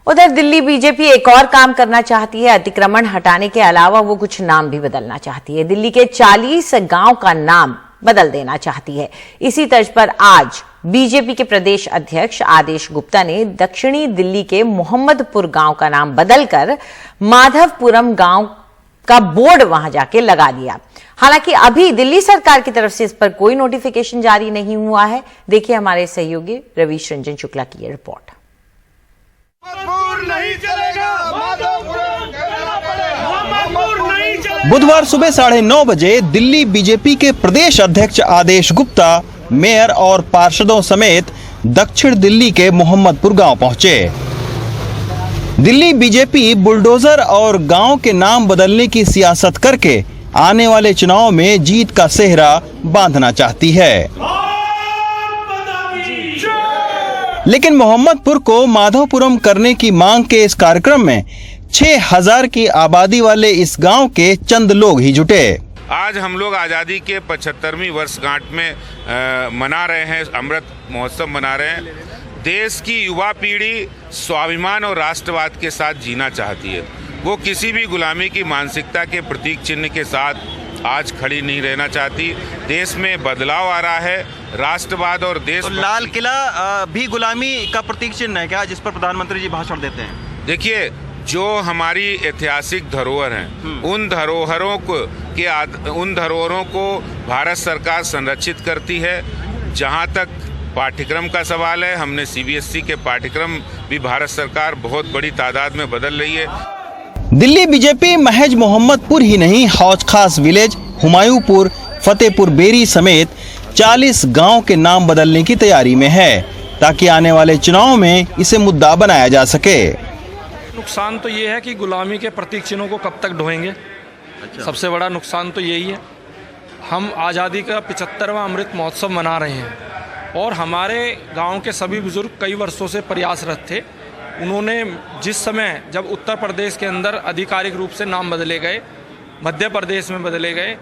उधर दिल्ली बीजेपी एक और काम करना चाहती है। अतिक्रमण हटाने के अलावा वो कुछ नाम भी बदलना चाहती है। दिल्ली के 40 गांव का नाम बदल देना चाहती है। इसी तर्ज पर आज बीजेपी के प्रदेश अध्यक्ष आदेश गुप्ता ने दक्षिणी दिल्ली के मोहम्मदपुर गांव का नाम बदलकर माधवपुरम गांव का बोर्ड वहां जाके लगा दिया। हालांकि अभी दिल्ली सरकार की तरफ से इस पर कोई नोटिफिकेशन जारी नहीं हुआ है। देखिए हमारे सहयोगी रवीश रंजन शुक्ला की ये रिपोर्ट। बुधवार सुबह 9:30 बजे दिल्ली बीजेपी के प्रदेश अध्यक्ष आदेश गुप्ता मेयर और पार्षदों समेत दक्षिण दिल्ली के मोहम्मदपुर गांव पहुंचे। दिल्ली बीजेपी बुलडोजर और गांव के नाम बदलने की सियासत करके आने वाले चुनाव में जीत का सेहरा बांधना चाहती है, लेकिन मोहम्मदपुर को माधवपुरम करने की मांग के इस कार्यक्रम में 6000 की आबादी वाले इस गांव के चंद लोग ही जुटे। आज हम लोग आज़ादी के 75वीं वर्षगांठ में मना रहे हैं, अमृत महोत्सव मना रहे हैं। देश की युवा पीढ़ी स्वाभिमान और राष्ट्रवाद के साथ जीना चाहती है। वो किसी भी गुलामी की मानसिकता के प्रतीक चिन्ह के साथ आज खड़ी नहीं रहना चाहती। देश में बदलाव आ रहा है, राष्ट्रवाद और देश। तो लाल किला भी गुलामी का प्रतीक चिन्ह है क्या, जिस पर प्रधानमंत्री जी भाषण देते हैं? देखिए, जो हमारी ऐतिहासिक धरोहर हैं, उन धरोहरों को भारत सरकार संरक्षित करती है। जहां तक पाठ्यक्रम का सवाल है, हमने CBSE के पाठ्यक्रम भी भारत सरकार बहुत बड़ी तादाद में बदल रही है। दिल्ली बीजेपी महज मोहम्मदपुर ही नहीं, हौज खास विलेज, हुमायूंपुर, फतेहपुर बेरी समेत 40 गांव के नाम बदलने की तैयारी में है, ताकि आने वाले चुनाव में इसे मुद्दा बनाया जा सके। नुकसान तो ये है कि गुलामी के प्रतीक चिन्हों को कब तक ढोएंगे। सबसे बड़ा नुकसान तो यही है। हम आज़ादी का 75वां अमृत महोत्सव मना रहे हैं और हमारे गांव के सभी बुजुर्ग कई वर्षों से प्रयासरत थे। उन्होंने जिस समय जब उत्तर प्रदेश के अंदर आधिकारिक रूप से नाम बदले गए, मध्य प्रदेश में बदले गए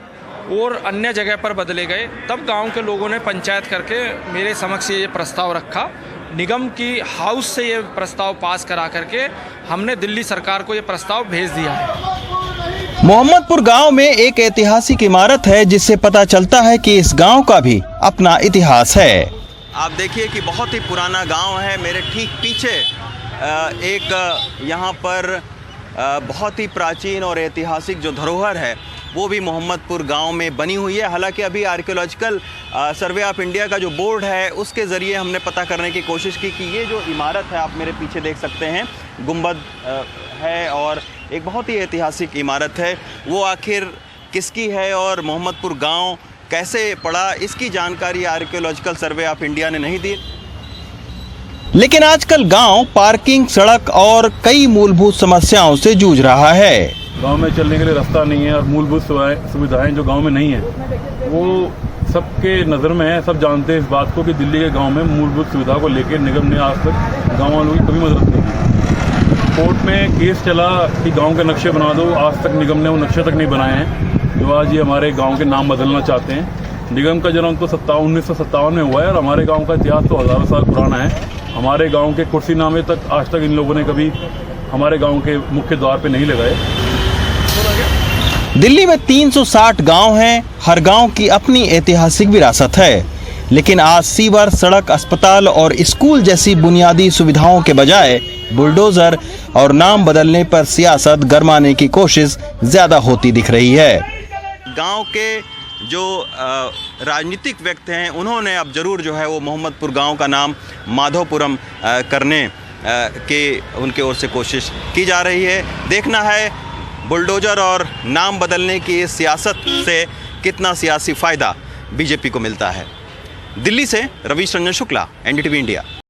और अन्य जगह पर बदले गए, तब गांव के लोगों ने पंचायत करके मेरे समक्ष ये प्रस्ताव रखा। निगम की हाउस से ये प्रस्ताव पास करा करके हमने दिल्ली सरकार को ये प्रस्ताव भेज दिया है। मोहम्मदपुर गांव में एक ऐतिहासिक इमारत है, जिससे पता चलता है कि इस गांव का भी अपना इतिहास है। आप देखिए कि बहुत ही पुराना गांव है। मेरे ठीक पीछे एक यहाँ पर बहुत ही प्राचीन और ऐतिहासिक जो धरोहर है वो भी मोहम्मदपुर गांव में बनी हुई है। हालांकि अभी आर्कियोलॉजिकल सर्वे ऑफ इंडिया का जो बोर्ड है उसके ज़रिए हमने पता करने की कोशिश की कि ये जो इमारत है, आप मेरे पीछे देख सकते हैं, गुंबद है और एक बहुत ही ऐतिहासिक इमारत है, वो आखिर किसकी है और मोहम्मदपुर गांव कैसे पड़ा, इसकी जानकारी आर्कियोलॉजिकल सर्वे ऑफ इंडिया ने नहीं दी। लेकिन आजकल गांव पार्किंग, सड़क और कई मूलभूत समस्याओं से जूझ रहा है। गांव में चलने के लिए रास्ता नहीं है और मूलभूत सुविधाएं जो गांव में नहीं है वो सबके नज़र में है। सब जानते हैं इस बात को कि दिल्ली के गांव में मूलभूत सुविधा को लेकर निगम ने आज तक गांव वालों की कभी मदद नहीं की। कोर्ट में केस चला कि गांव के नक्शे बना दो, आज तक निगम ने वो नक्शे तक नहीं बनाए हैं जो आज ये हमारे गाँव के नाम बदलना चाहते हैं। निगम का जन्म तो 1957 में हुआ है और हमारे गाँव का इतिहास तो हज़ारों साल पुराना है। हमारे गांव के कुर्सीनामे तक आज तक इन लोगों ने कभी हमारे गांव के मुख्य द्वार पे नहीं लगाए। दिल्ली में 360 गांव हैं, हर गांव की अपनी ऐतिहासिक विरासत है, लेकिन आज सीवर, सड़क, अस्पताल और स्कूल जैसी बुनियादी सुविधाओं के बजाय बुलडोजर और नाम बदलने पर सियासत गरमाने की कोशिश ज्यादा होती दिख रही है। गांव के जो राजनीतिक व्यक्ति हैं उन्होंने अब जरूर जो है वो मोहम्मदपुर गांव का नाम माधवपुरम करने के उनके ओर से कोशिश की जा रही है। देखना है बुलडोजर और नाम बदलने की इस सियासत से कितना सियासी फ़ायदा बीजेपी को मिलता है। दिल्ली से रवीश रंजन शुक्ला, NDTV इंडिया।